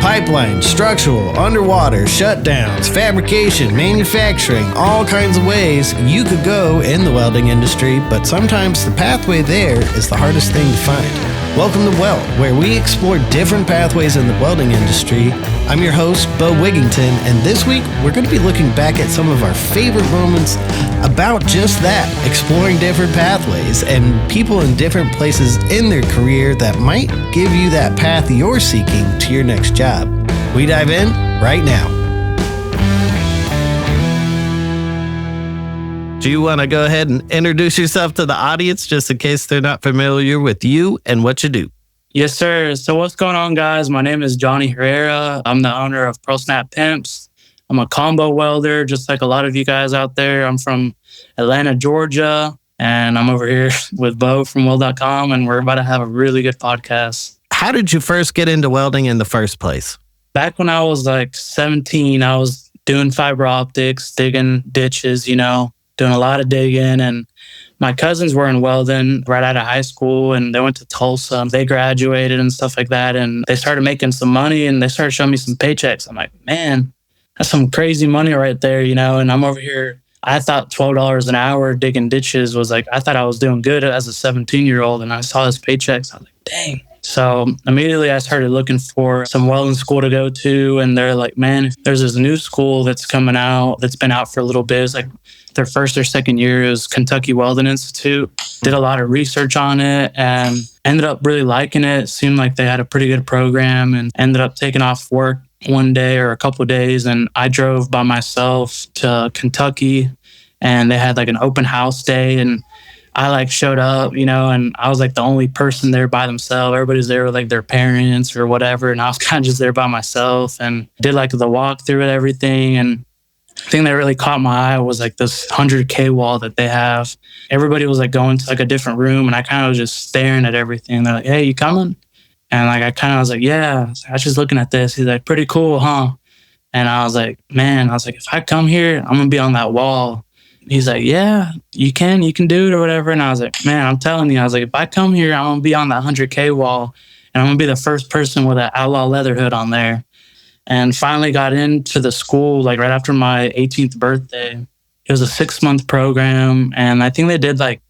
Pipeline, structural, underwater, shutdowns, fabrication, manufacturing, all kinds of ways you could go in the welding industry, but sometimes the pathway there is the hardest thing to find. Welcome to WELD, where we explore different pathways in the welding industry. I'm your host, Beau Wigington, and this week we're going to be looking back at some of our favorite moments about just that, exploring different pathways and people in different places in their career that might give you that path you're seeking to your next job. We dive in right now. Do you want to go ahead and introduce yourself to the audience just in case they're not familiar with you and what you do? Yes, sir. So what's going on, guys? My name is Johnny Herrera. I'm the owner of Pro Snap Pimps. I'm a combo welder, just like a lot of you guys out there. I'm from Atlanta, Georgia, and I'm over here with Beau from weld.com, and we're about to have a really good podcast. How did you first get into welding in the first place? Back when I was like 17, I was doing fiber optics, digging ditches, doing a lot of digging. And my cousins were in welding right out of high school, and they went to Tulsa. They graduated and stuff like that. And they started making some money, and they started showing me some paychecks. I'm like, man, that's some crazy money right there, and I'm over here. I thought $12 an hour digging ditches was like, I thought I was doing good as a 17-year-old. And I saw his paychecks. I was like, dang. So immediately I started looking for some welding school to go to. And they're like, man, there's this new school that's coming out that's been out for a little bit. It's like their first or second year is Kentucky Welding Institute. Did a lot of research on it and ended up really liking it. Seemed like they had a pretty good program, and ended up taking off work one day or a couple of days. And I drove by myself to Kentucky, and they had like an open house day. And I showed up, and I was like the only person there by themselves. Everybody's there with like their parents or whatever. And I was kind of just there by myself and did like the walkthrough and everything. And the thing that really caught my eye was like this 100K wall that they have. Everybody was like going to like a different room, and I kind of was just staring at everything. They're like, hey, you coming? And like, I kind of was like, yeah, I was just looking at this. He's like, pretty cool, huh? And I was like, man, if I come here, I'm going to be on that wall. He's like, yeah, you can do it or whatever. And I was like, man, I'm telling you, if I come here, I'm going to be on that 100K wall, and I'm going to be the first person with an outlaw leather hood on there. And finally got into the school like right after my 18th birthday. It was a 6-month program. And I think they did it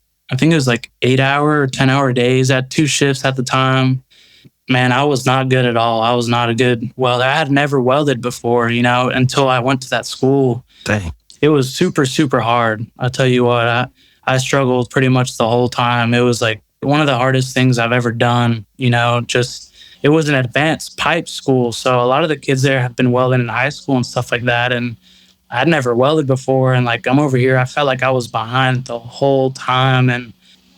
was like 8-hour or 10-hour days at 2 shifts at the time. Man, I was not good at all. I was not a good welder. I had never welded before, until I went to that school. Dang. It was super, super hard. I'll tell you what, I struggled pretty much the whole time. It was like one of the hardest things I've ever done, it was an advanced pipe school. So a lot of the kids there have been welding in high school and stuff like that. And I'd never welded before. And I'm over here, I felt like I was behind the whole time. And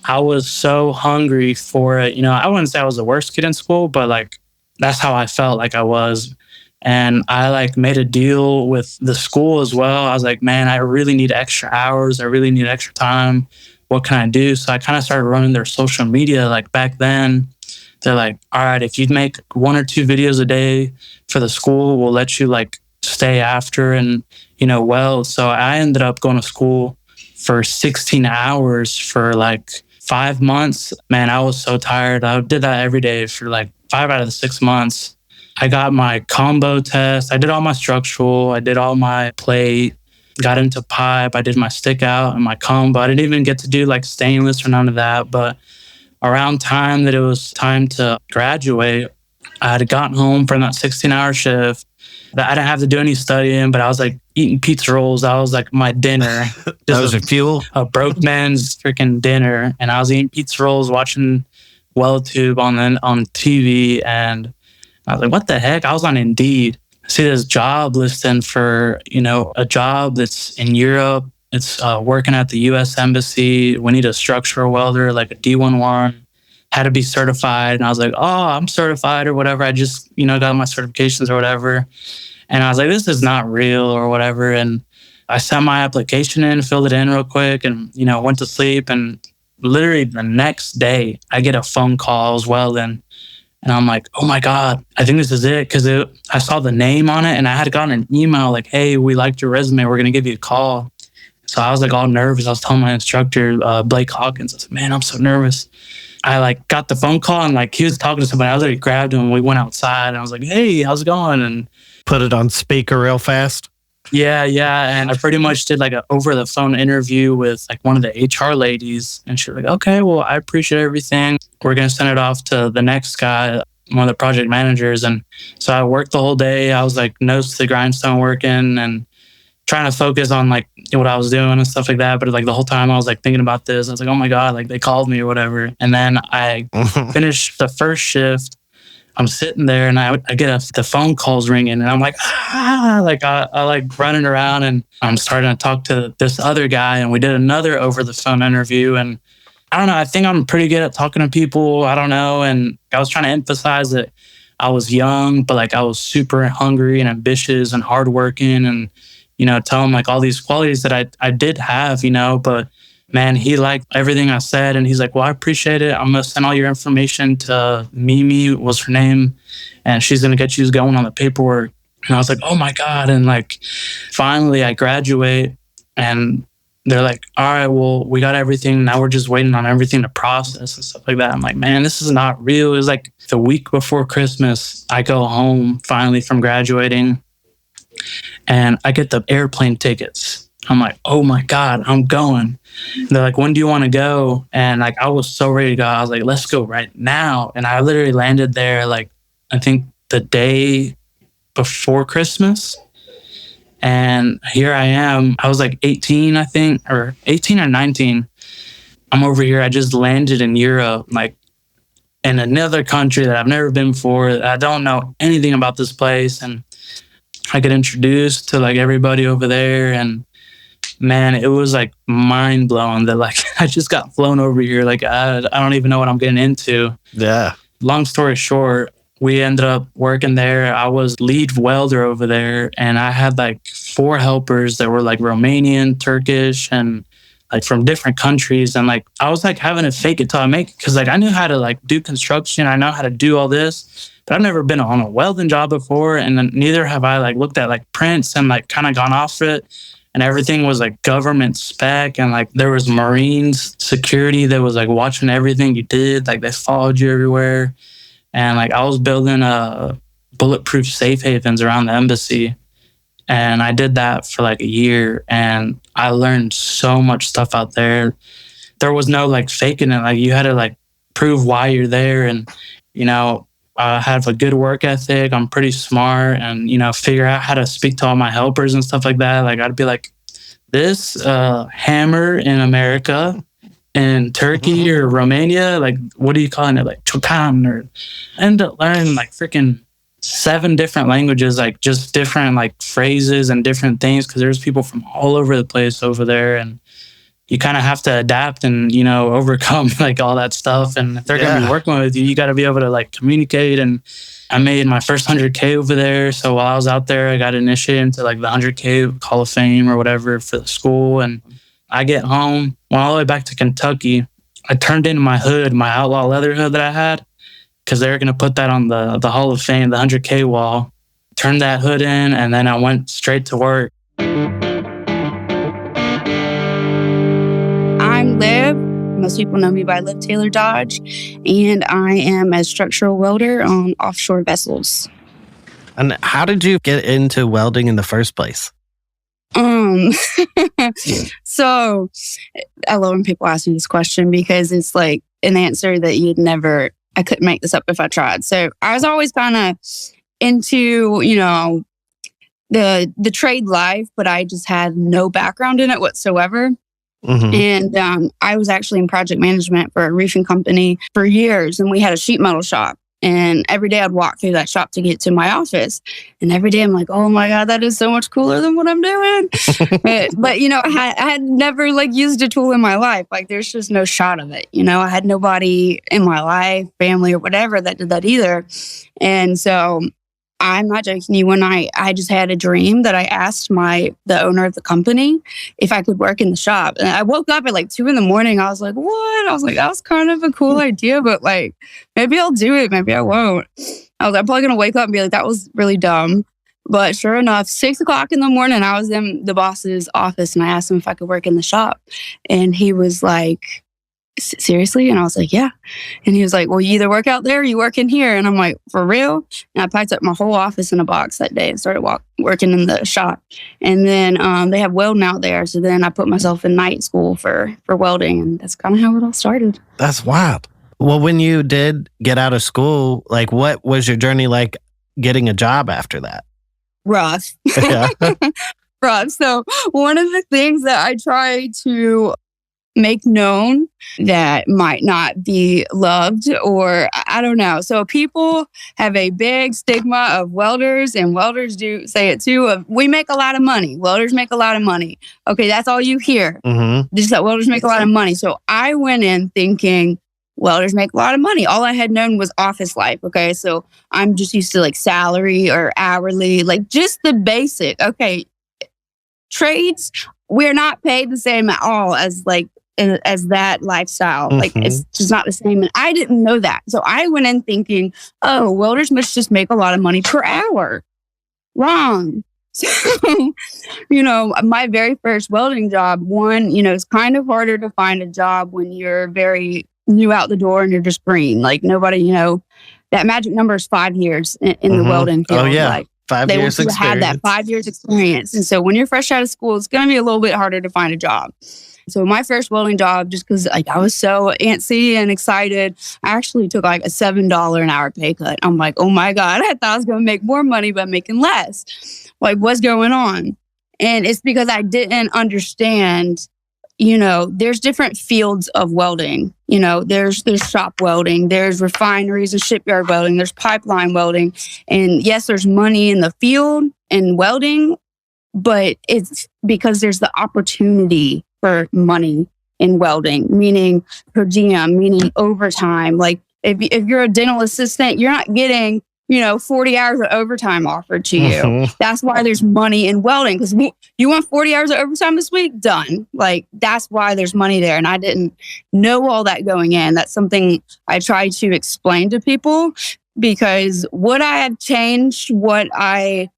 I was so hungry for it. I wouldn't say I was the worst kid in school, but that's how I felt like I was. And I made a deal with the school as well. I was like, man, I really need extra hours. I really need extra time. What can I do? So I kind of started running their social media. Back then, they're like, all right, if you make 1 or 2 videos a day for the school, we'll let you stay after and, weld. So I ended up going to school for 16 hours for 5 months. Man, I was so tired. I did that every day for 5 out of the 6 months. I got my combo test. I did all my structural. I did all my plate, got into pipe. I did my stick out and my combo. I didn't even get to do stainless or none of that. But around time that it was time to graduate, I had gotten home from that 16-hour shift. I didn't have to do any studying, but I was eating pizza rolls. That was my dinner. That was your fuel? A broke man's freaking dinner. And I was eating pizza rolls, watching WeldTube on TV. And I was like, what the heck? I was on Indeed. I see this job listing for, a job that's in Europe. It's working at the U.S. Embassy. We need a structural welder, like a D11. Had to be certified. And I was like, oh, I'm certified or whatever. I just, got my certifications or whatever. And I was like, this is not real or whatever. And I sent my application in, filled it in real quick, and, went to sleep. And literally the next day, I get a phone call. I was welding. And I'm like, oh my God, I think this is it. Because I saw the name on it, and I had gotten an email like, hey, we liked your resume. We're going to give you a call. So I was all nervous. I was telling my instructor, Blake Hawkins, I said, man, I'm so nervous. I like got the phone call and like he was talking to somebody. I was like, grabbed him and we went outside and I was like, hey, how's it going? And put it on speaker real fast. Yeah. And I pretty much did like a over the phone interview with like one of the HR ladies. And she was like, okay, well, I appreciate everything. We're going to send it off to the next guy, one of the project managers. And so I worked the whole day. I was like nose to the grindstone working and trying to focus on like what I was doing and stuff like that. But like the whole time I was like thinking about this. I was like, oh my God, like they called me or whatever. And then I finished the first shift. I'm sitting there and I get the phone calls ringing and I'm like, like I like running around and I'm starting to talk to this other guy. And we did another over the phone interview. And I don't know, I think I'm pretty good at talking to people. I don't know. And I was trying to emphasize that I was young, but like I was super hungry and ambitious and hardworking and, you know, tell him like all these qualities that I did have, you know, but man, he liked everything I said. And he's like, well, I appreciate it. I'm going to send all your information to Mimi was her name. And she's going to get you going on the paperwork. And I was like, oh my God. And like, finally I graduate and they're like, all right, well, we got everything. Now we're just waiting on everything to process and stuff like that. I'm like, man, this is not real. It was like the week before Christmas. I go home finally from graduating and I get the airplane tickets. I'm like, oh my God, I'm going. And they're like, when do you want to go? And like, I was so ready to go. I was like, let's go right now. And I literally landed there, like, I think the day before Christmas. And here I am. I was like 18, I think, or 18 or 19. I'm over here. I just landed in Europe, like in another country that I've never been before. I don't know anything about this place. And I get introduced to like everybody over there. And man, it was like mind blowing that like I just got flown over here. Like I don't even know what I'm getting into. Yeah. Long story short, we ended up working there. I was lead welder over there and I had like 4 helpers that were like Romanian, Turkish, and like from different countries. And like, I was like having to fake it till I make it. Cause like I knew how to like do construction. I know how to do all this, but I've never been on a welding job before. And then neither have I like looked at like prints and like kind of gone off it. And everything was like government spec. And like there was Marines security that was like watching everything you did. Like they followed you everywhere. And like I was building bulletproof safe havens around the embassy. And I did that for like a year. And I learned so much stuff out there. There was no like faking it. Like you had to like prove why you're there. And, you know, I have a good work ethic. I'm pretty smart and, you know, figure out how to speak to all my helpers and stuff like that. Like I'd be like, this hammer in America, in Turkey or Romania, like, what are you calling it? Like, chokan, or I ended up learning like freaking 7 different languages, like just different like phrases and different things. Cause there's people from all over the place over there. And you kind of have to adapt and, you know, overcome like all that stuff. And if they're going to be working with you, you got to be able to like communicate. And I made my first 100K over there. So while I was out there, I got initiated into like the 100K Hall of Fame or whatever for the school. And I get home, went all the way back to Kentucky. I turned in my hood, my outlaw leather hood that I had, because they were going to put that on the Hall of Fame, the 100K wall. Turned that hood in, and then I went straight to work. I'm Liv. Most people know me by Liv Taylor Dodge, and I am a structural welder on offshore vessels. And how did you get into welding in the first place? So I love when people ask me this question because it's like an answer that I couldn't make this up if I tried. So I was always kind of into, you know, the trade life, but I just had no background in it whatsoever. And I was actually in project management for a roofing company for years, and we had a sheet metal shop. And every day I'd walk through that shop to get to my office. And every day I'm like, oh my God, that is so much cooler than what I'm doing. but, you know, I had never like used a tool in my life. Like there's just no shot of it. You know, I had nobody in my life, family or whatever that did that either. And so I'm not joking you. When I just had a dream that I asked the owner of the company if I could work in the shop. And I woke up at like 2 a.m. I was like, what? I was like, that was kind of a cool idea, but like, maybe I'll do it. Maybe I won't. I was like, I'm probably going to wake up and be like, that was really dumb. But sure enough, 6 o'clock in the morning, I was in the boss's office and I asked him if I could work in the shop. And he was like, seriously? And I was like, yeah. And he was like, well, you either work out there or you work in here. And I'm like, for real? And I packed up my whole office in a box that day and started working in the shop. And then they have welding out there. So then I put myself in night school for welding. And that's kind of how it all started. That's wild. Well, when you did get out of school, like what was your journey like getting a job after that? Rough. Yeah. Rough. So one of the things that I try to make known that might not be loved, or I don't know. So people have a big stigma of welders, and welders do say it too, of we make a lot of money. Welders make a lot of money. Okay, that's all you hear. Just that welders make a lot of money. So I went in thinking welders make a lot of money. All I had known was office life. Okay, so I'm just used to like salary or hourly, like just the basic. Okay, trades, we're not paid the same at all as that lifestyle. Like it's just not the same. And I didn't know that. So I went in thinking, oh, welders must just make a lot of money per hour. Wrong. So, my very first welding job, it's kind of harder to find a job when you're very new out the door and you're just green. Like nobody, that magic number is 5 years in the welding field. Oh, yeah. Like, 5 years experience. Had that 5 years experience. And so when you're fresh out of school, it's going to be a little bit harder to find a job. So my first welding job, just because I was so antsy and excited, I actually took like a $7 an hour pay cut. I'm like, oh my God, I thought I was going to make more money by making less. Like, what's going on? And it's because I didn't understand, there's different fields of welding. There's shop welding, there's refineries and shipyard welding, there's pipeline welding. And yes, there's money in the field and welding, but it's because there's the opportunity for money in welding, meaning per diem, meaning overtime. Like if you're a dental assistant, you're not getting, 40 hours of overtime offered to you. That's why there's money in welding, because you want 40 hours of overtime this week? Done. Like that's why there's money there. And I didn't know all that going in. That's something I try to explain to people, because would I have changed what I've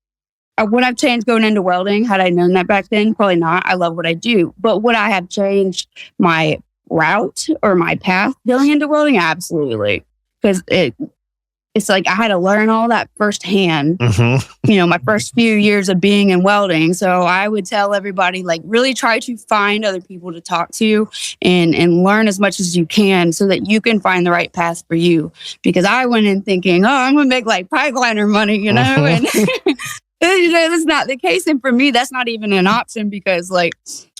changed going into welding had I known that back then? Probably not. I love what I do. But would I have changed my route or my path going into welding? Absolutely. Because it's like I had to learn all that firsthand, my first few years of being in welding. So I would tell everybody, like, really try to find other people to talk to and learn as much as you can so that you can find the right path for you. Because I went in thinking, oh, I'm going to make like pipeliner money, and that's not the case. And for me, that's not even an option, because like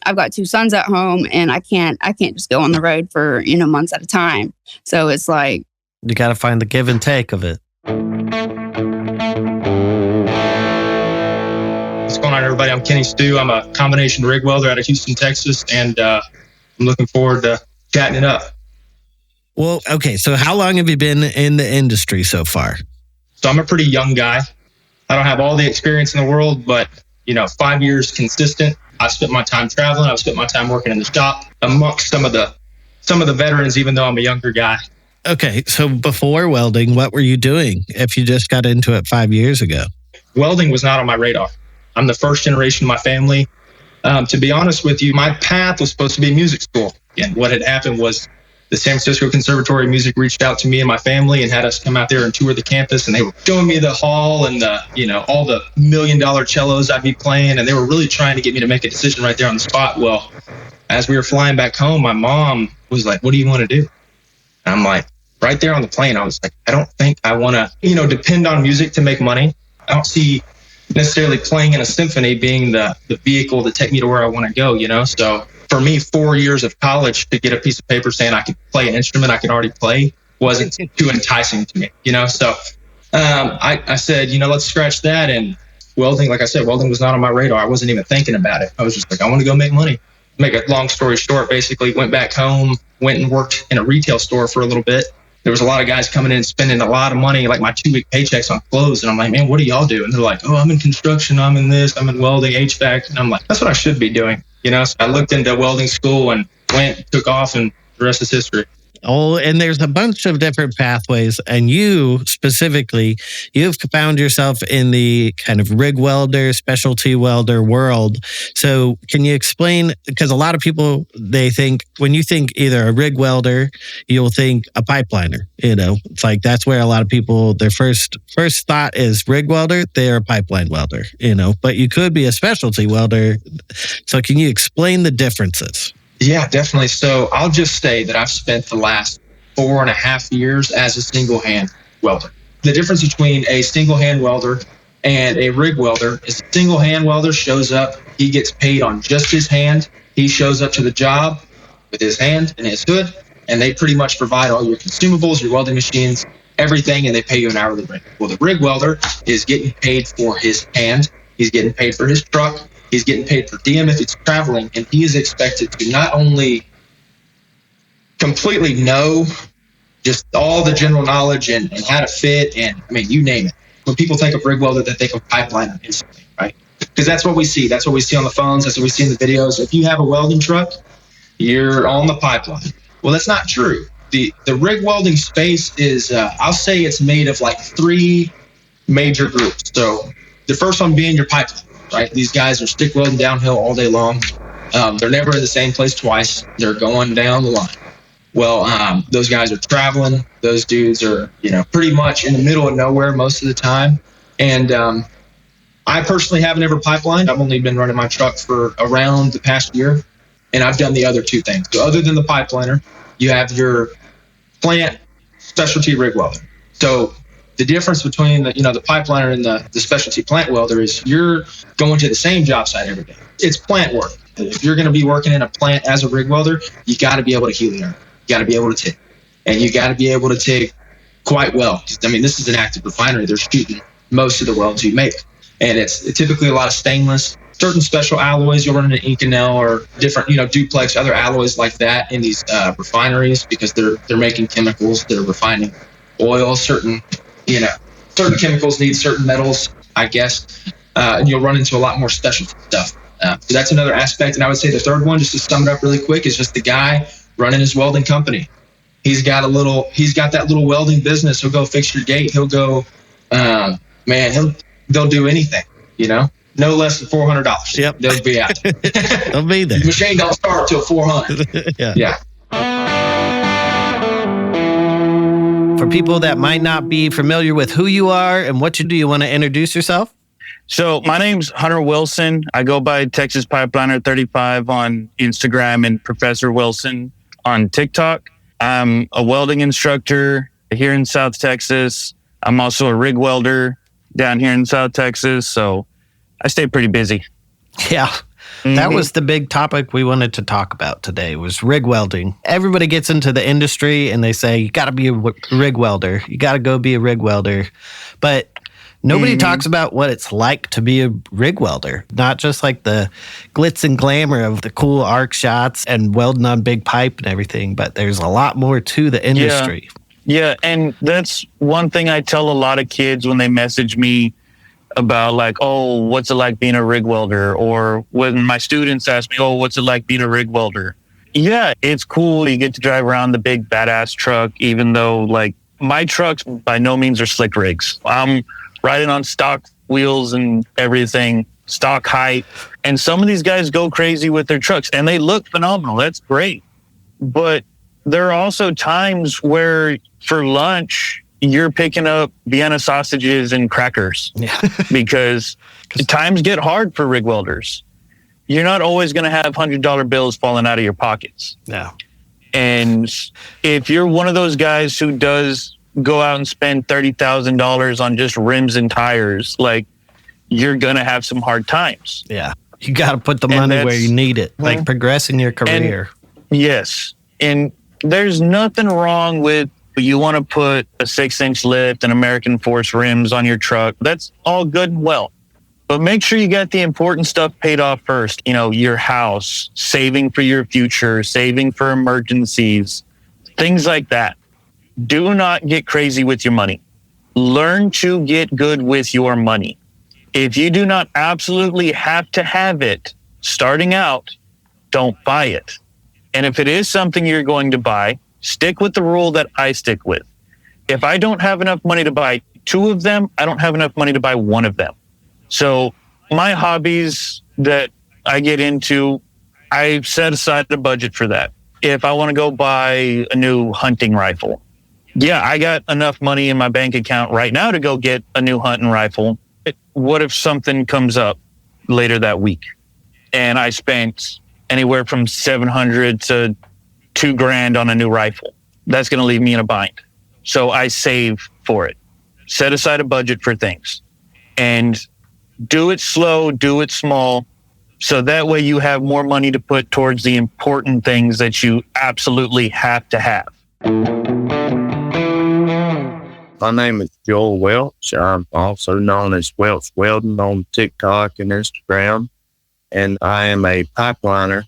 I've got 2 sons at home and I can't just go on the road for, months at a time. So it's like, you got to find the give and take of it. What's going on, everybody? I'm Kenny Stu. I'm a combination rig welder out of Houston, Texas, and I'm looking forward to chatting it up. Well, okay. So how long have you been in the industry so far? So I'm a pretty young guy. I don't have all the experience in the world, but 5 years consistent. I've spent my time traveling. I've spent my time working in the shop amongst some of the veterans, even though I'm a younger guy. Okay, so before welding, what were you doing if you just got into it 5 years ago? Welding was not on my radar. I'm the first generation of my family. To be honest with you, my path was supposed to be music school. And what had happened was the San Francisco Conservatory of Music reached out to me and my family and had us come out there and tour the campus. And they were showing me the hall and all the $1 million cellos I'd be playing. And they were really trying to get me to make a decision right there on the spot. Well, as we were flying back home, my mom was like, what do you want to do? And I'm like, right there on the plane, I was like, I don't think I want to, depend on music to make money. I don't see necessarily playing in a symphony being the vehicle to take me to where I want to go, So for me, 4 years of college to get a piece of paper saying I could play an instrument I could already play wasn't too enticing to me, So I said, let's scratch that. And welding, like I said, welding was not on my radar. I wasn't even thinking about it. I was just like, I want to go make money. Make a long story short, basically went back home, went and worked in a retail store for a little bit. There was a lot of guys coming in spending a lot of money, like my 2-week paychecks on clothes. And I'm like, man, what do y'all do? And they're like, oh, I'm in construction. I'm in this. I'm in welding, HVAC. And I'm like, that's what I should be doing. So I looked into welding school and took off, and the rest is history. Oh, and there's a bunch of different pathways. And you specifically, you've found yourself in the kind of rig welder, specialty welder world. So can you explain? Because a lot of people, they think when you think either a rig welder, you'll think a pipeliner. It's like that's where a lot of people, their first thought is rig welder, they're a pipeline welder, but you could be a specialty welder. So can you explain the differences? Yeah, definitely. So I'll just say that I've spent the last 4.5 years as a single hand welder. The difference between a single hand welder and a rig welder is a single hand welder shows up, he gets paid on just his hand. He shows up to the job with his hand and his hood, and they pretty much provide all your consumables, your welding machines, everything, and they pay you an hourly rate. Well, the rig welder is getting paid for his hand. He's getting paid for his truck. He's getting paid for diem if it's traveling, and he is expected to not only completely know just all the general knowledge and how to fit, and I mean, you name it. When people think of rig welder, they think of pipeline instantly, right? Because that's what we see. That's what we see on the phones. That's what we see in the videos. If you have a welding truck, you're on the pipeline. Well, that's not true. The rig welding space is, I'll say it's made of like 3 major groups. So the first one being your pipeline. Right, these guys are stick welding downhill all day long. They're never in the same place twice. They're going down the line. Well, those guys are traveling. Those dudes are, pretty much in the middle of nowhere most of the time. And I personally haven't ever pipelined. I've only been running my truck for around the past year, and I've done the other 2 things. So other than the pipeliner, you have your plant specialty rig welder. So the difference between the pipeliner and the specialty plant welder is you're going to the same job site every day. It's plant work. If you're going to be working in a plant as a rig welder, you got to be able to helium. You got to be able to TIG. And you got to be able to TIG quite well. I mean, this is an active refinery. They're shooting most of the welds you make. And it's typically a lot of stainless, certain special alloys. You'll run into Inconel or different, duplex, other alloys like that in these refineries because they're making chemicals. They're refining oil, certain chemicals need certain metals, I guess, and you'll run into a lot more specialty stuff. So that's another aspect. And I would say the third one, just to sum it up really quick, is just the guy running his welding company. He's got that little welding business. He'll go fix your gate. He'll go, they'll do anything, no less than $400. Yep. They'll be out. They'll be there. The machine don't start till $400. Yeah. For people that might not be familiar with who you are and what you do, you want to introduce yourself? So my name's Hunter Wilson. I go by Texas Pipeliner 35 on Instagram and Professor Wilson on TikTok. I'm a welding instructor here in South Texas. I'm also a rig welder down here in South Texas. So I stay pretty busy. Yeah. That was the big topic we wanted to talk about today was rig welding. Everybody gets into the industry and they say, you got to be a rig welder. You got to go be a rig welder. But nobody talks about what it's like to be a rig welder. Not just like the glitz and glamour of the cool arc shots and welding on big pipe and everything. But there's a lot more to the industry. Yeah. And that's one thing I tell a lot of kids when they message me about like, oh, what's it like being a rig welder? Or when my students ask me, oh, what's it like being a rig welder? Yeah, it's cool. You get to drive around the big badass truck, even though like my trucks by no means are slick rigs. I'm riding on stock wheels and everything, stock height. And some of these guys go crazy with their trucks and they look phenomenal. That's great. But there are also times where for lunch, you're picking up Vienna sausages and crackers because times get hard for rig welders. You're not always going to have $100 bills falling out of your pockets. No. And if you're one of those guys who does go out and spend $30,000 on just rims and tires, like you're going to have some hard times. Yeah. You got to put the money where you need it, like progressing your career. Yes. And there's nothing wrong with you want to put a 6-inch lift and American Force rims on your truck. That's all good and well. But make sure you got the important stuff paid off first. Your house, saving for your future, saving for emergencies, things like that. Do not get crazy with your money. Learn to get good with your money. If you do not absolutely have to have it starting out, don't buy it. And if it is something you're going to buy, Stick with the rule that I stick with. If I don't have enough money to buy 2 of them, I don't have enough money to buy 1 of them. So my hobbies that I get into, I set aside a budget for that. If I want to go buy a new hunting rifle, yeah, I got enough money in my bank account right now to go get a new hunting rifle. What if something comes up later that week and I spent anywhere from $700 to $2,000 on a new rifle? That's going to leave me in a bind. So I save for it. Set aside a budget for things and do it slow, do it small. So that way you have more money to put towards the important things that you absolutely have to have. My name is Joel Welch. I'm also known as Welch Welding on TikTok and Instagram. And I am a pipeliner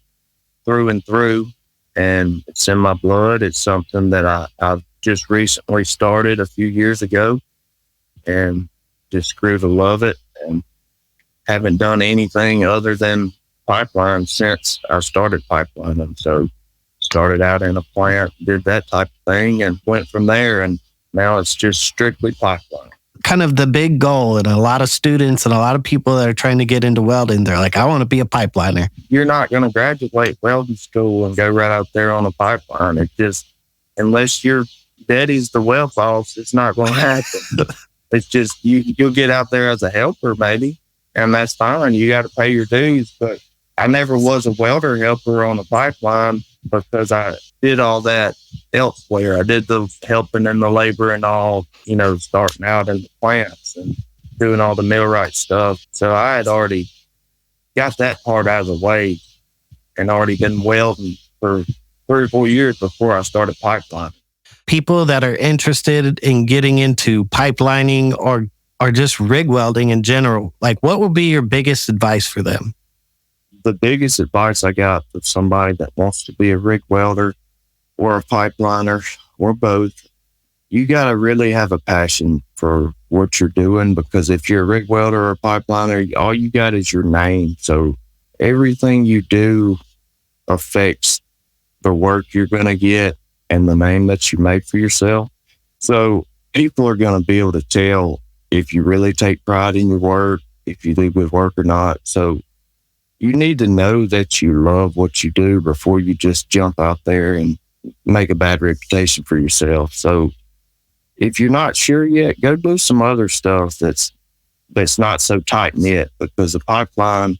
through and through. And it's in my blood. It's something that I've just recently started a few years ago and just grew to love it. And haven't done anything other than pipeline since I started pipelining. So started out in a plant, did that type of thing and went from there. And now it's just strictly pipeline. Kind of the big goal, and a lot of students and a lot of people that are trying to get into welding, they're like, I want to be a pipeliner. You're not going to graduate welding school and go right out there on a pipeline. It just, unless your daddy's the weld boss, it's not going to happen. It's just, you'll get out there as a helper maybe, and that's fine. You got to pay your dues. But I never was a welder helper on a pipeline because I did all that elsewhere. I did the helping and the labor and all, starting out in the plants and doing all the millwright stuff. So I had already got that part out of the way and already been welding for 3 or 4 years before I started pipelining. People that are interested in getting into pipelining or just rig welding in general, like what would be your biggest advice for them? The biggest advice I got for somebody that wants to be a rig welder or a pipeliner or both, you got to really have a passion for what you're doing, because if you're a rig welder or a pipeliner, all you got is your name. So everything you do affects the work you're going to get and the name that you make for yourself. So people are going to be able to tell if you really take pride in your work, if you leave with work or not. So you need to know that you love what you do before you just jump out there and make a bad reputation for yourself. So if you're not sure yet, go do some other stuff that's not so tight knit, because the pipeline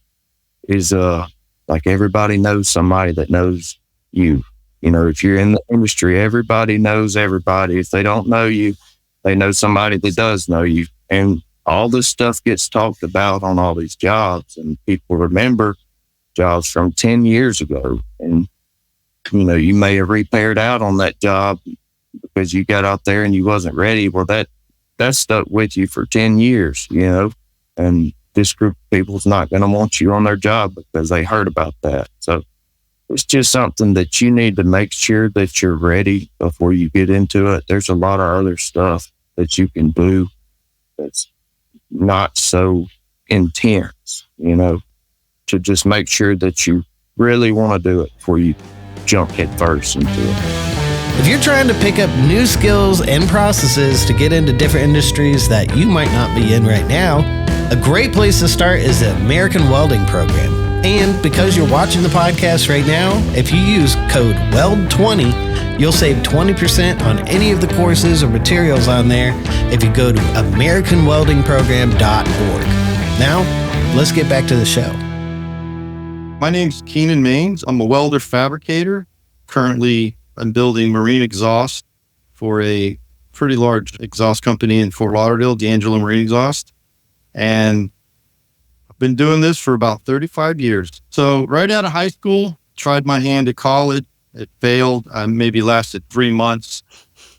is like everybody knows somebody that knows you. If you're in the industry, everybody knows everybody. If they don't know you, they know somebody that does know you. And all this stuff gets talked about on all these jobs, and people remember jobs from 10 years ago. And, you may have repaired out on that job because you got out there and you wasn't ready. Well, that stuck with you for 10 years, and this group of people is not going to want you on their job because they heard about that. So it's just something that you need to make sure that you're ready before you get into it. There's a lot of other stuff that you can do that's not so intense, to just make sure that you really want to do it before you jump head first into it. If you're trying to pick up new skills and processes to get into different industries that you might not be in right now, a great place to start is the American Welding Program. And because you're watching the podcast right now, if you use code WELD20, you'll save 20% on any of the courses or materials on there if you go to AmericanWeldingProgram.org. Now, let's get back to the show. My name's Keenan Maines. I'm a welder fabricator. Currently, I'm building marine exhaust for a pretty large exhaust company in Fort Lauderdale, D'Angelo Marine Exhaust. And I've been doing this for about 35 years. So right out of high school, tried my hand at college. It failed. I maybe lasted 3 months.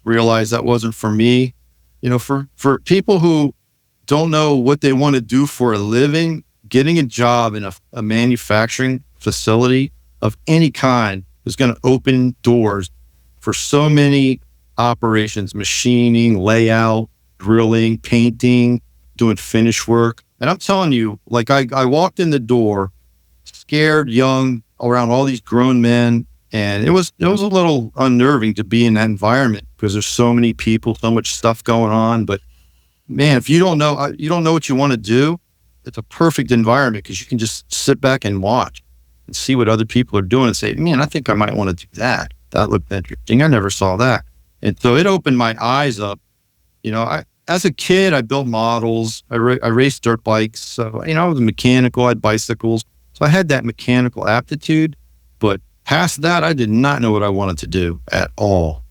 Realized that wasn't for me. For people who don't know what they want to do for a living, getting a job in a manufacturing facility of any kind is going to open doors for so many operations: machining, layout, drilling, painting, doing finish work. And I'm telling you, like I walked in the door, scared, young, around all these grown men, And it was a little unnerving to be in that environment because there's so many people, so much stuff going on. But man, if you don't know what you want to do, it's a perfect environment because you can just sit back and watch and see what other people are doing and say, man, I think I might want to do that. That looked interesting. I never saw that. And so it opened my eyes up. As a kid, I built models. I raced dirt bikes. So, I was mechanical. I had bicycles. So I had that mechanical aptitude. But past that, I did not know what I wanted to do at all.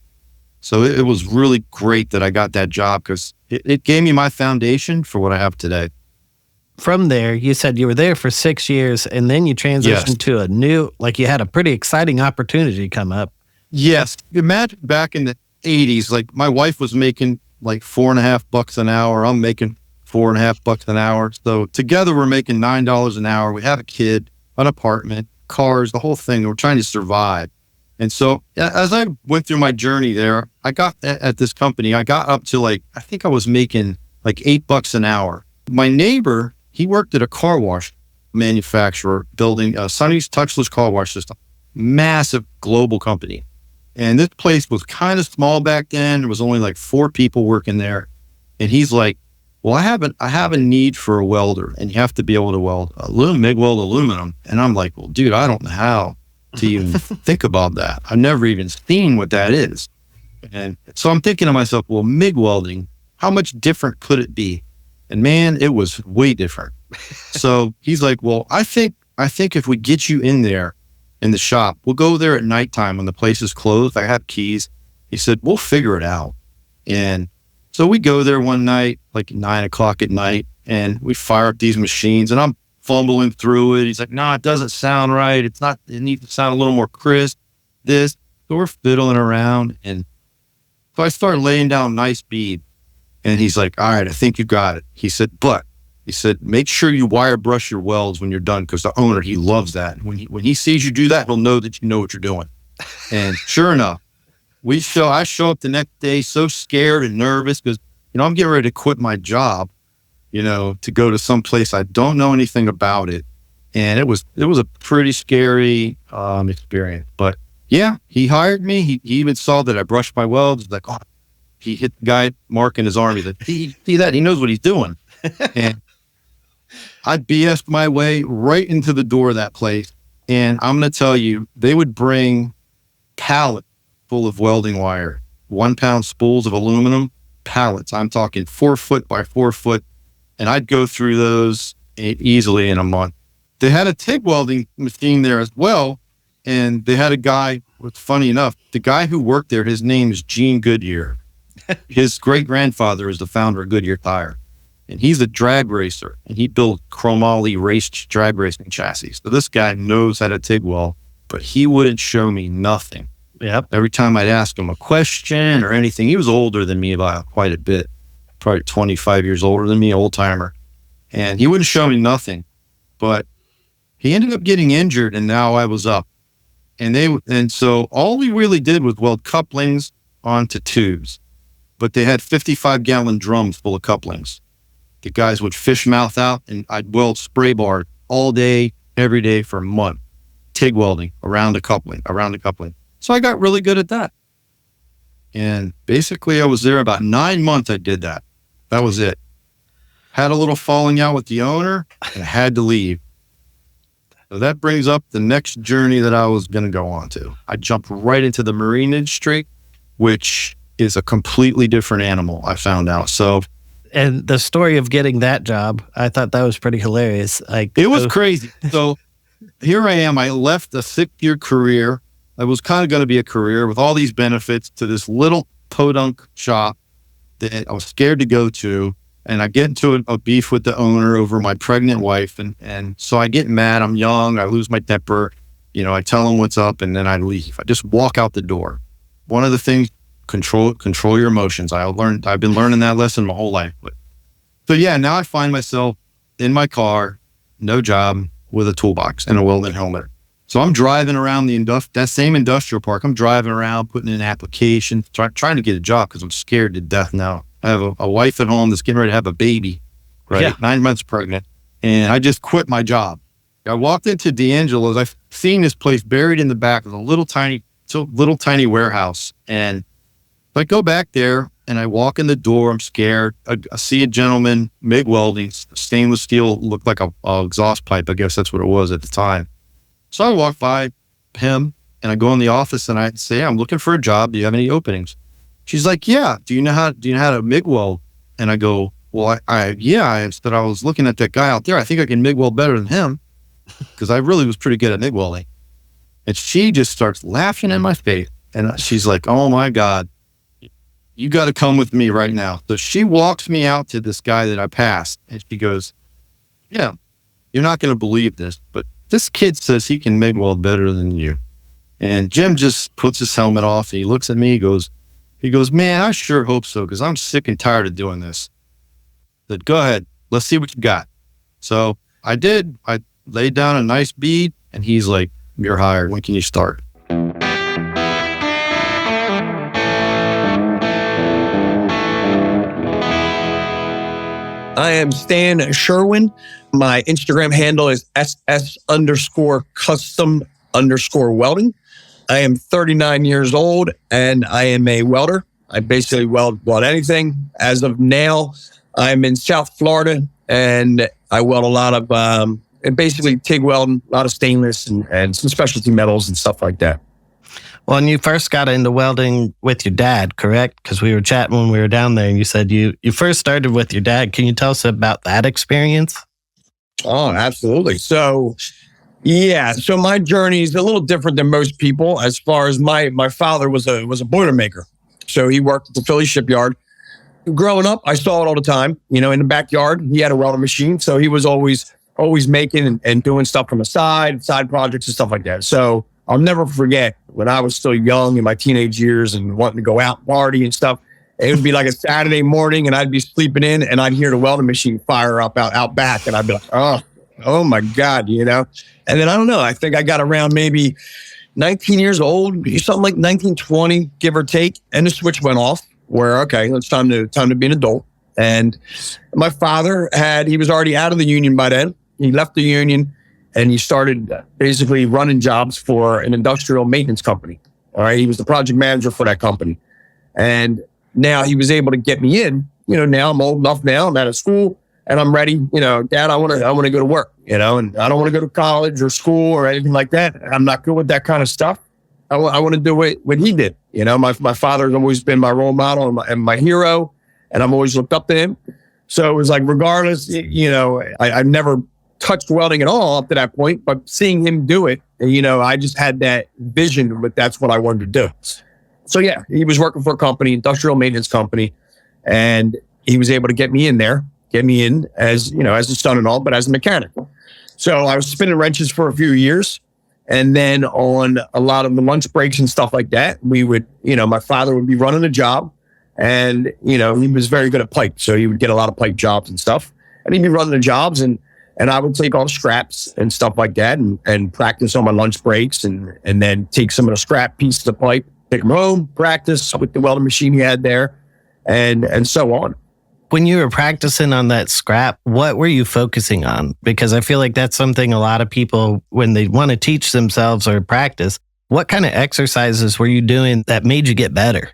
So it was really great that I got that job because it gave me my foundation for what I have today. From there, you said you were there for 6 years and then you transitioned to a new, you had a pretty exciting opportunity come up. Yes. Imagine back in the 80s, my wife was making $4.50 an hour. I'm making $4.50 an hour. So together we're making $9 an hour. We have a kid, an apartment, cars, the whole thing. We're trying to survive. And so as I went through my journey there, I got at this company, I got up to I think I was making $8 an hour. My neighbor, he worked at a car wash manufacturer building Sonny's touchless car wash system, massive global company. And this place was kind of small back then. There was only 4 people working there. And he's like, well, I have a need for a welder and you have to be able to weld MIG weld aluminum. And I'm like, well, dude, I don't know how to even think about that. I've never even seen what that is. And so I'm thinking to myself, well, MIG welding, how much different could it be? And man, it was way different. So he's like, well, I think if we get you in there in the shop, we'll go there at nighttime when the place is closed. I have keys. He said, we'll figure it out. And so we go there one night, 9:00 at night, and we fire up these machines and I'm fumbling through it. He's like, no, it doesn't sound right. It needs to sound a little more crisp. So we're fiddling around. And so I start laying down nice bead. And he's like, all right, I think you got it. He said, make sure you wire brush your welds when you're done because the owner, he loves that. When he sees you do that, he'll know that you know what you're doing. And sure enough, I show up the next day so scared and nervous because, I'm getting ready to quit my job, to go to some place I don't know anything about it. And it was a pretty scary experience. But yeah, he hired me. He even saw that I brushed my welds. He's like, oh, he hit the guy mark in his arm. He's like, see that? He knows what he's doing. And I BS'd my way right into the door of that place. And I'm going to tell you, they would bring pallets full of welding wire, 1-pound spools of aluminum, pallets. I'm talking 4 foot by 4 foot. And I'd go through those easily in a month. They had a TIG welding machine there as well. And they had a guy, funny enough, the guy who worked there, his name is Gene Goodyear. His great-grandfather is the founder of Goodyear Tire. And he's a drag racer. And he built chromoly race drag racing chassis. So this guy knows how to TIG weld, but he wouldn't show me nothing. Yep. Every time I'd ask him a question or anything, he was older than me by quite a bit, probably 25 years older than me, old timer. And he wouldn't show me nothing, but he ended up getting injured and now I was up. And so all we really did was weld couplings onto tubes, but they had 55-gallon drums full of couplings. The guys would fish mouth out and I'd weld spray bar all day, every day for a month, TIG welding around the coupling. So I got really good at that. And basically I was there about 9 months. I did that. That was it. Had a little falling out with the owner and I had to leave. So that brings up the next journey that I was going to go on to. I jumped right into the marine industry, which is a completely different animal, I found out. So, and the story of getting that job, I thought that was pretty hilarious. It was crazy. So here I am. I left a 6-year career. It was kind of going to be a career with all these benefits to this little podunk shop that I was scared to go to. And I get into a beef with the owner over my pregnant wife. And so I get mad. I'm young. I lose my temper. I tell him what's up and then I leave. I just walk out the door. One of the things, control your emotions. I've been learning that lesson my whole life. So yeah, now I find myself in my car, no job, with a toolbox and a welding helmet. So I'm driving around that same industrial park. I'm driving around, putting in applications, trying to get a job because I'm scared to death now. I have a wife at home that's getting ready to have a baby, right? Yeah. 9 months pregnant. And I just quit my job. I walked into D'Angelo's. I've seen this place buried in the back of a little tiny warehouse. And I go back there and I walk in the door. I'm scared. I see a gentleman, MIG welding, stainless steel, looked like a exhaust pipe. I guess that's what it was at the time. So I walk by him and I go in the office and I say, I'm looking for a job. Do you have any openings? She's like, yeah. Do you know how to MIG weld? And I go, well, I said, I was looking at that guy out there. I think I can MIG weld better than him because I really was pretty good at MIG welding. And she just starts laughing in my face. And she's like, oh my God, you got to come with me right now. So she walks me out to this guy that I passed. And she goes, yeah, you're not going to believe this, but this kid says he can MIG weld better than you. And Jim just puts his helmet off. And he looks at me. He goes, man, I sure hope so, because I'm sick and tired of doing this. I said, go ahead. Let's see what you got. So I did. I laid down a nice bead, and he's like, you're hired. When can you start? I am Stan Sherwin. My Instagram handle is SS_custom_welding. I am 39 years old and I am a welder. I basically weld anything. As of now, I'm in South Florida and I weld a lot of, basically TIG welding, a lot of stainless and some specialty metals and stuff like that. Well, and you first got into welding with your dad, correct? Because we were chatting when we were down there and you said you first started with your dad. Can you tell us about that experience? Oh, absolutely. So my journey is a little different than most people as far as my father was a Boilermaker. So he worked at the Philly shipyard. Growing up, I saw it all the time, in the backyard. He had a welding machine. So he was always making and doing stuff from the side projects and stuff like that. So I'll never forget when I was still young in my teenage years and wanting to go out and party and stuff. It would be like a Saturday morning and I'd be sleeping in and I'd hear the welding machine fire up out back. And I'd be like, oh my God, And then I don't know, I think I got around maybe 19 years old, something like 19, 20, give or take. And the switch went off where, okay, it's time to be an adult. And my father he was already out of the union by then. He left the union and he started basically running jobs for an industrial maintenance company. All right. He was the project manager for that company. And now he was able to get me in, now I'm old enough now, I'm out of school and I'm ready, Dad, I want to go to work, and I don't want to go to college or school or anything like that. I'm not good with that kind of stuff. I want to do what he did. My father's always been my role model and my hero, and I've always looked up to him. So it was like, regardless, I never touched welding at all up to that point, but seeing him do it, I just had that vision, but that's what I wanted to do. So yeah, he was working for a company, industrial maintenance company, and he was able to get me in as, as a son-in-law, but as a mechanic. So I was spinning wrenches for a few years. And then on a lot of the lunch breaks and stuff like that, we would, my father would be running a job and, he was very good at pipe. So he would get a lot of pipe jobs and stuff, and he'd be running the jobs and I would take all the scraps and stuff like that and practice on my lunch breaks and then take some of the scrap pieces of pipe, take them home, practice with the welding machine he had there and so on. When you were practicing on that scrap, what were you focusing on? Because I feel like that's something a lot of people, when they want to teach themselves or practice, what kind of exercises were you doing that made you get better?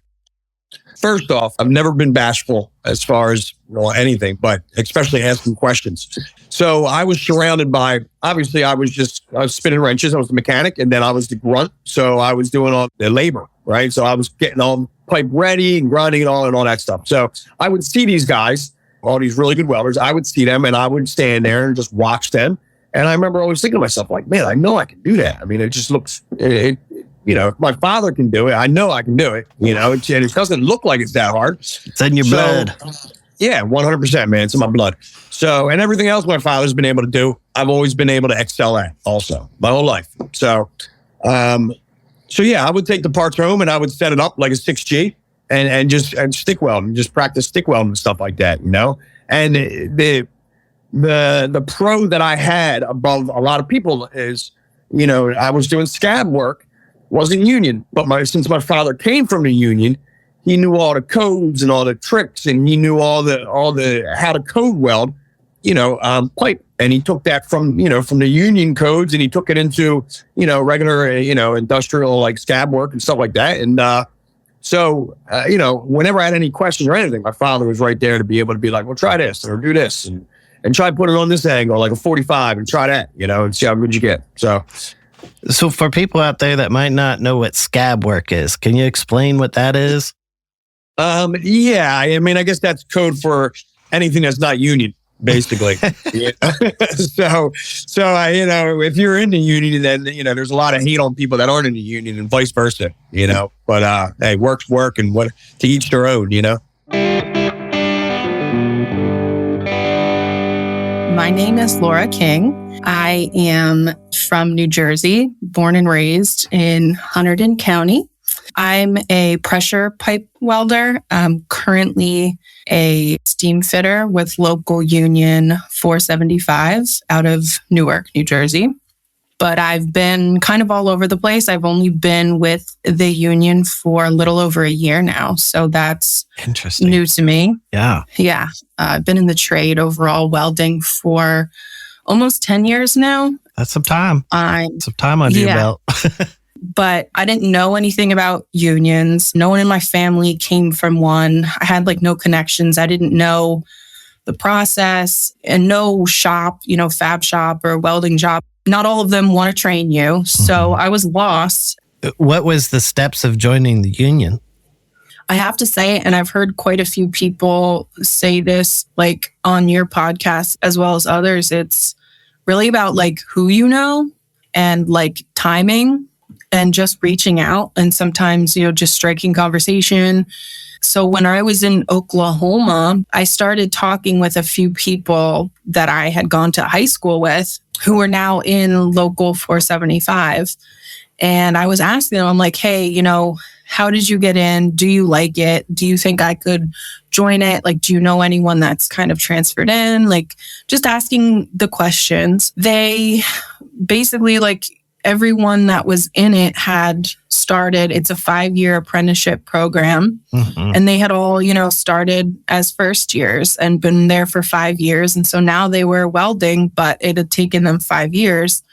First off, I've never been bashful as far as anything, but especially asking questions. So I was surrounded by, obviously I was spinning wrenches. I was the mechanic and then I was the grunt. So I was doing all the labor, right? So I was getting all pipe ready and grinding and all that stuff. So I would see these guys, all these really good welders. I would see them and I would stand there and just watch them. And I remember always thinking to myself, like, man, I know I can do that. I mean, it just looks, if my father can do it, I know I can do it, and it doesn't look like it's that hard. It's in your blood. Yeah, 100%, man. It's in my blood. So, and everything else my father's been able to do, I've always been able to excel at also my whole life. So, I would take the parts home and I would set it up like a 6G and stick weld and just practice stick welding and stuff like that, And the pro that I had above a lot of people is, I was doing scab work, wasn't union, but since my father came from the union, he knew all the codes and all the tricks, and he knew all the how to code weld, pipe. And he took that from the union codes, and he took it into, regular, industrial like scab work and stuff like that. And so whenever I had any questions or anything, my father was right there to be able to be like, well, try this or do this and try to put it on this angle, like a 45, and try that, and see how good you get. So for people out there that might not know what scab work is, can you explain what that is? Yeah, I mean, I guess that's code for anything that's not union, basically. So if you're in the union, then, there's a lot of hate on people that aren't in the union and vice versa, but, hey, work's work, and what to each their own, My name is Laura King. I am from New Jersey, born and raised in Hunterdon County. I'm a pressure pipe welder. I'm currently a steam fitter with local union 475 out of Newark, New Jersey. But I've been kind of all over the place. I've only been with the union for a little over a year now. So that's interesting, new to me. Yeah. Yeah. I've been in the trade overall welding for almost 10 years now. That's some time. Some time under your belt. But I didn't know anything about unions. No one in my family came from one. I had no connections. I didn't know the process, and no shop, fab shop or welding job. Not all of them want to train you. So I was lost. What was the steps of joining the union? I have to say, and I've heard quite a few people say this, on your podcast as well as others, it's really about who you know and timing and just reaching out, and sometimes, just striking conversation. So when I was in Oklahoma, I started talking with a few people that I had gone to high school with who are now in local 475. And I was asking them, I'm like, hey, how did you get in? Do you like it? Do you think I could join it? Do you know anyone that's kind of transferred in? Just asking the questions. They basically, everyone that was in it had started. It's a 5-year apprenticeship program. And they had all, started as first years and been there for 5 years. And so now they were welding, but it had taken them 5 years.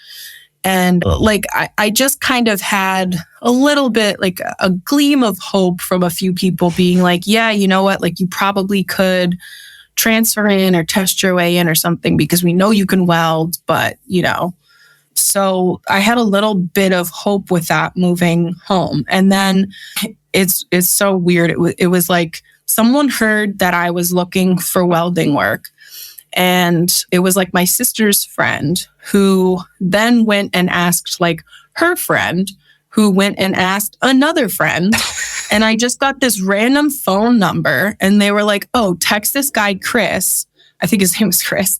And I just kind of had a little bit, a gleam of hope from a few people being yeah, you know what, you probably could transfer in or test your way in or something, because we know you can weld, but, So I had a little bit of hope with that moving home. And then it's so weird. It was someone heard that I was looking for welding work. And it was my sister's friend who then went and asked her friend, who went and asked another friend. And I just got this random phone number, and they were oh, text this guy, Chris. I think his name was Chris.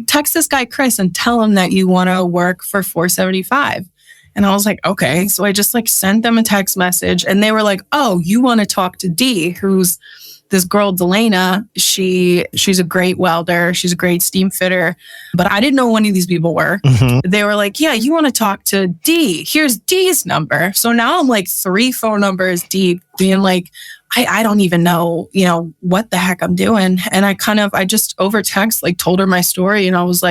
Text this guy, Chris, and tell him that you want to work for 475. And I was okay. So I just sent them a text message, and they were oh, you want to talk to Dee, who's this girl, Delana. She's a great welder. She's a great steam fitter. But I didn't know who any of these people were. They were yeah, you want to talk to Dee. Here's Dee's number. So now I'm 3 phone numbers deep, being I don't even know, what the heck I'm doing. And I just over text, told her my story. And I was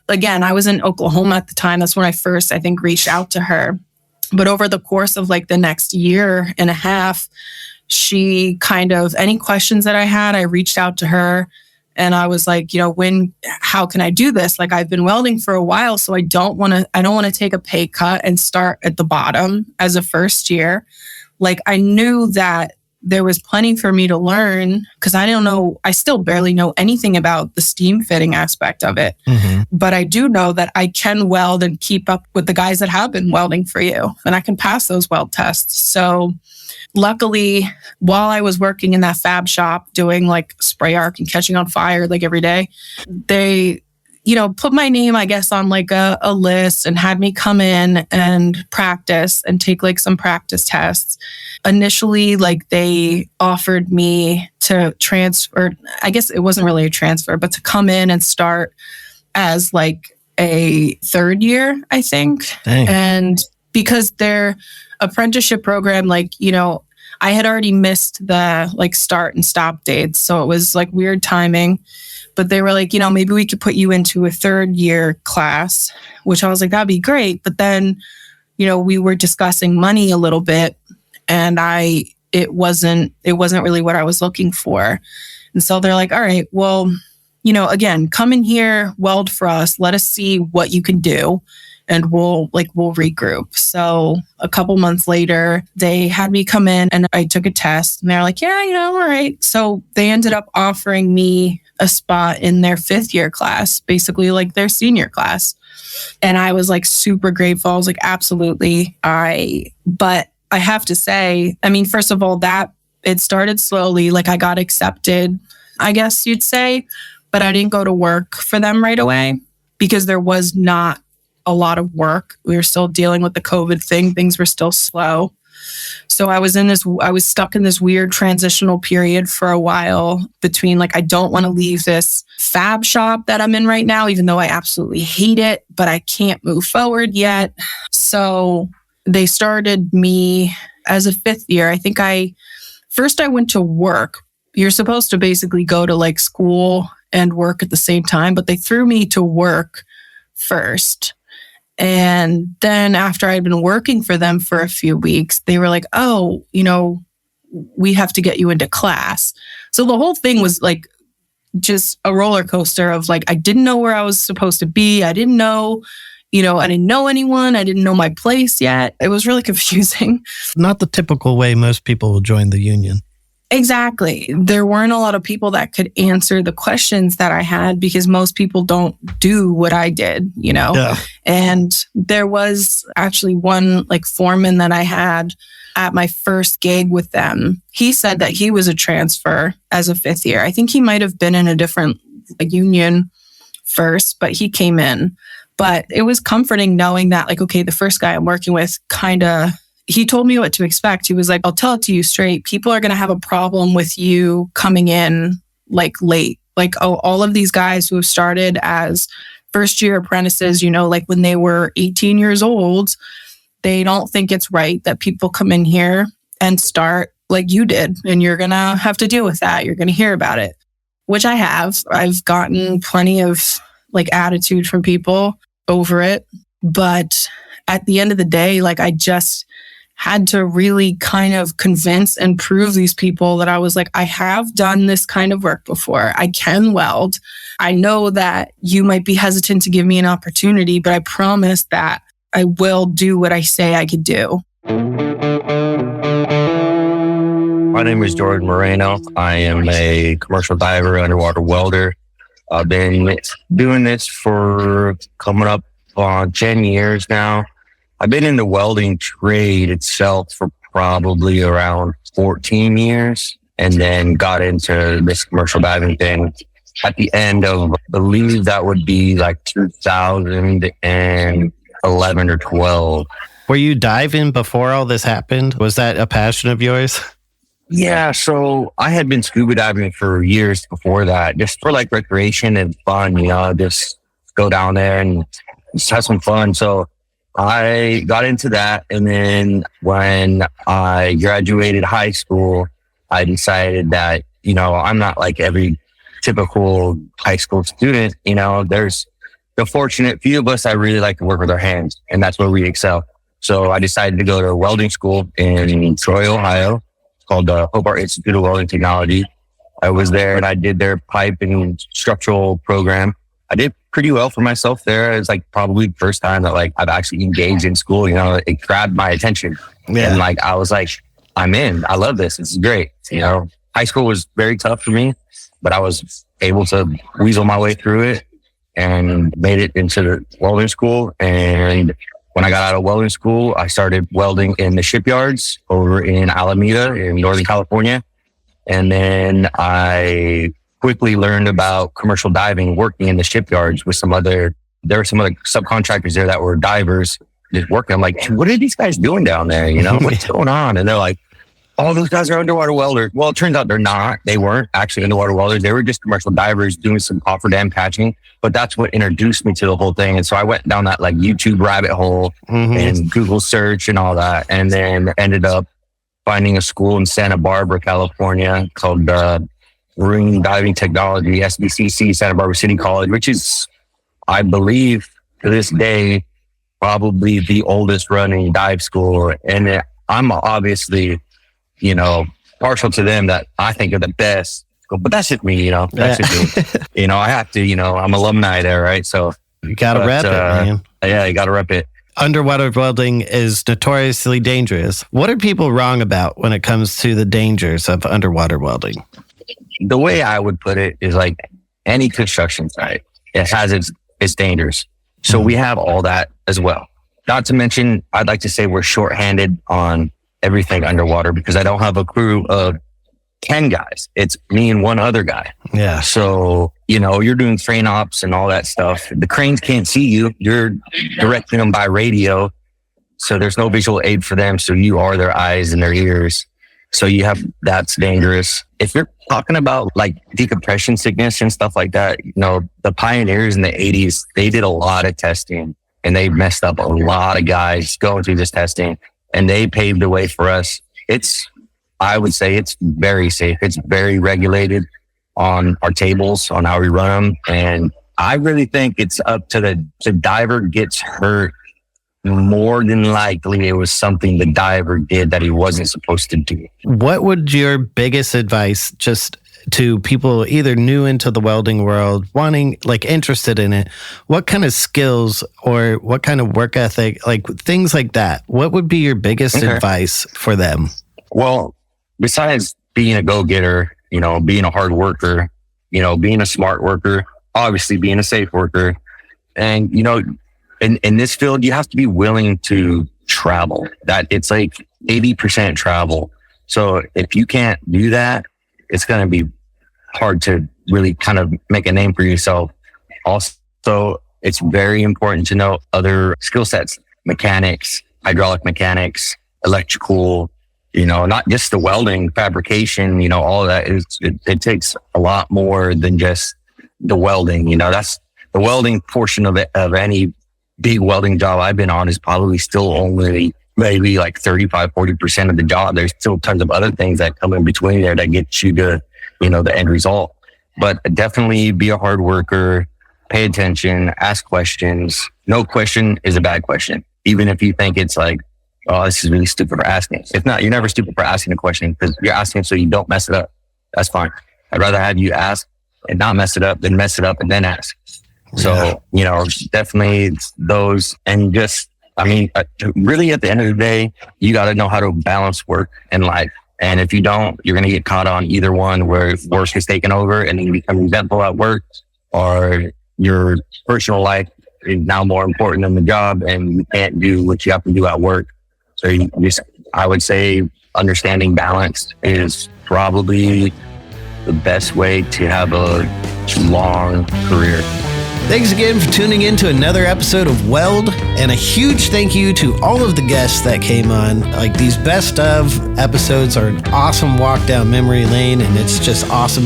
again, I was in Oklahoma at the time. That's when I first, I think, reached out to her. But over the course of the next year and a half, she any questions that I had, I reached out to her, and I was how can I do this? I've been welding for a while, so I don't want to take a pay cut and start at the bottom as a first year. I knew that there was plenty for me to learn, because I still barely know anything about the steam fitting aspect of it. But I do know that I can weld and keep up with the guys that have been welding for you, and I can pass those weld tests. So luckily, while I was working in that fab shop doing spray arc and catching on fire every day, they put my name, I guess, on a list and had me come in and practice and take some practice tests. Initially, they offered me to transfer. I guess it wasn't really a transfer, but to come in and start as a third year, I think. Dang. And because their apprenticeship program, I I had already missed the like start and stop dates. So it was like weird timing. But they were like, maybe we could put you into a 3rd year class, which I was like, that'd be great. But then, we were discussing money a little bit, and it wasn't really what I was looking for. And so they're like, all right, well, again, come in here, weld for us. Let us see what you can do. And we'll regroup. So a couple months later, they had me come in and I took a test, and they're like, yeah, all right. So they ended up offering me a spot in their 5th year class, basically like their senior class. And I was like super grateful. I was like, absolutely. But I have to say, I mean, first of all, that it started slowly. Like I got accepted, I guess you'd say, but I didn't go to work for them right away because there was not a lot of work. We were still dealing with the COVID thing. Things were still slow. So I was stuck in this weird transitional period for a while between like, I don't want to leave this fab shop that I'm in right now, even though I absolutely hate it, but I can't move forward yet. So they started me as a 5th year. I think first I went to work. You're supposed to basically go to like school and work at the same time, but they threw me to work first. And then after I'd been working for them for a few weeks, they were like, oh, we have to get you into class. So the whole thing was like just a roller coaster of like, I didn't know where I was supposed to be. I didn't know, I didn't know anyone. I didn't know my place yet. It was really confusing. Not the typical way most people will join the union. Exactly. There weren't a lot of people that could answer the questions that I had because most people don't do what I did, Yeah. And there was actually one like foreman that I had at my first gig with them. He said that he was a transfer as a 5th year. I think he might have been in a different union first, but he came in. But it was comforting knowing that like, okay, the first guy I'm working with he told me what to expect. He was like, I'll tell it to you straight. People are going to have a problem with you coming in like late. Like, all of these guys who have started as 1st year apprentices, like when they were 18 years old, they don't think it's right that people come in here and start like you did. And you're going to have to deal with that. You're going to hear about it, which I have. I've gotten plenty of like attitude from people over it. But at the end of the day, like I just had to really kind of convince and prove these people that I was like, I have done this kind of work before. I can weld. I know that you might be hesitant to give me an opportunity, but I promise that I will do what I say I could do. My name is Jordan Moreno. I am a commercial diver, underwater welder. I've been doing this for coming up on 10 years now. I've been in the welding trade itself for probably around 14 years and then got into this commercial diving thing at the end of, I believe that would be like 2011 or 12. Were you diving before all this happened? Was that a passion of yours? Yeah, so I had been scuba diving for years before that, just for like recreation and fun, just go down there and just have some fun. So I got into that. And then when I graduated high school, I decided that, I'm not like every typical high school student. There's the fortunate few of us that really like to work with our hands, and that's where we excel. So I decided to go to a welding school in Troy, Ohio. It's called the Hobart Institute of Welding Technology. I was there and I did their pipe and structural program. I did pretty well for myself there. It was like probably the first time that like I've actually engaged in school, it grabbed my attention. Yeah. And like, I was like, I'm in, I love this. This is great. High school was very tough for me, but I was able to weasel my way through it and made it into the welding school. And when I got out of welding school, I started welding in the shipyards over in Alameda in Northern California. And then I quickly learned about commercial diving, working in the shipyards with there were some other subcontractors there that were divers just working. I'm like, what are these guys doing down there? What's going on? And they're like, oh, those guys are underwater welders. Well, it turns out they're not. They weren't actually underwater welders. They were just commercial divers doing some cofferdam patching. But that's what introduced me to the whole thing. And so I went down that like YouTube rabbit hole and Google search and all that. And then ended up finding a school in Santa Barbara, California called Marine Diving Technology, SBCC, Santa Barbara City College, which is, I believe, to this day, probably the oldest running dive school. And I'm obviously, partial to them, that I think are the best. But that's just me, That's just me. I have to, I'm alumni there, right? So you gotta rep it, man. Yeah, you gotta rep it. Underwater welding is notoriously dangerous. What are people wrong about when it comes to the dangers of underwater welding? The way I would put it is like any construction site, it has its dangers. So we have all that as well. Not to mention, I'd like to say we're shorthanded on everything underwater because I don't have a crew of 10 guys. It's me and one other guy. Yeah. So, you're doing crane ops and all that stuff. The cranes can't see you. You're directing them by radio. So there's no visual aid for them. So you are their eyes and their ears. So that's dangerous. If you're talking about like decompression sickness and stuff like that, the pioneers in the 80s, they did a lot of testing and they messed up a lot of guys going through this testing, and they paved the way for us. I would say it's very safe. It's very regulated on our tables, on how we run them. And I really think it's up to the diver gets hurt. More than likely, it was something the diver did that he wasn't supposed to do. What would your biggest advice just to people either new into the welding world, wanting, like, interested in it? What kind of skills or what kind of work ethic, like things like that? What would be your biggest advice for them? Well, besides being a go-getter, being a hard worker, being a smart worker, obviously being a safe worker. And, in this field, you have to be willing to travel. That it's like 80% travel. So if you can't do that, it's going to be hard to really kind of make a name for yourself. Also, it's very important to know other skill sets, mechanics, hydraulic mechanics, electrical, not just the welding, fabrication, all of that. It takes a lot more than just the welding. That's the welding portion of it, of any big welding job I've been on, is probably still only maybe like 35-40% of the job. There's still tons of other things that come in between there that get you to, the end result. But definitely be a hard worker, pay attention, ask questions. No question is a bad question. Even if you think it's like, oh, this is really stupid for asking. If not, you're never stupid for asking a question, because you're asking so you don't mess it up. That's fine. I'd rather have you ask and not mess it up than mess it up and then ask. So, definitely those. And just, really at the end of the day, you got to know how to balance work and life. And if you don't, you're going to get caught on either one, where work is taken over and then you become resentful at work, or your personal life is now more important than the job and you can't do what you have to do at work. So I would say understanding balance is probably the best way to have a long career. Thanks again for tuning in to another episode of WELD, and a huge thank you to all of the guests that came on. Like, these best of episodes are an awesome walk down memory lane, and it's just awesome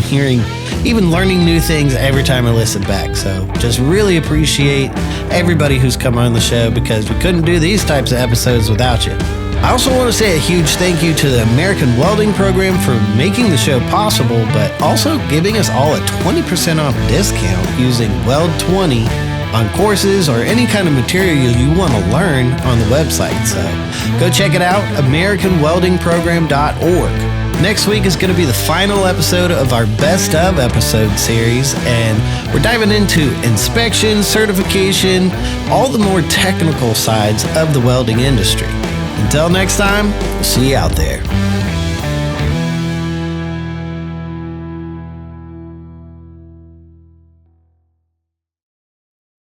even learning new things every time I listen back. So just really appreciate everybody who's come on the show, because we couldn't do these types of episodes without you. I also want to say a huge thank you to the American Welding Program for making the show possible, but also giving us all a 20% off discount using WELD20 on courses or any kind of material you want to learn on the website. So go check it out, AmericanWeldingProgram.org. Next week is going to be the final episode of our Best of episode series, and we're diving into inspection, certification, all the more technical sides of the welding industry. Until next time, we'll see you out there.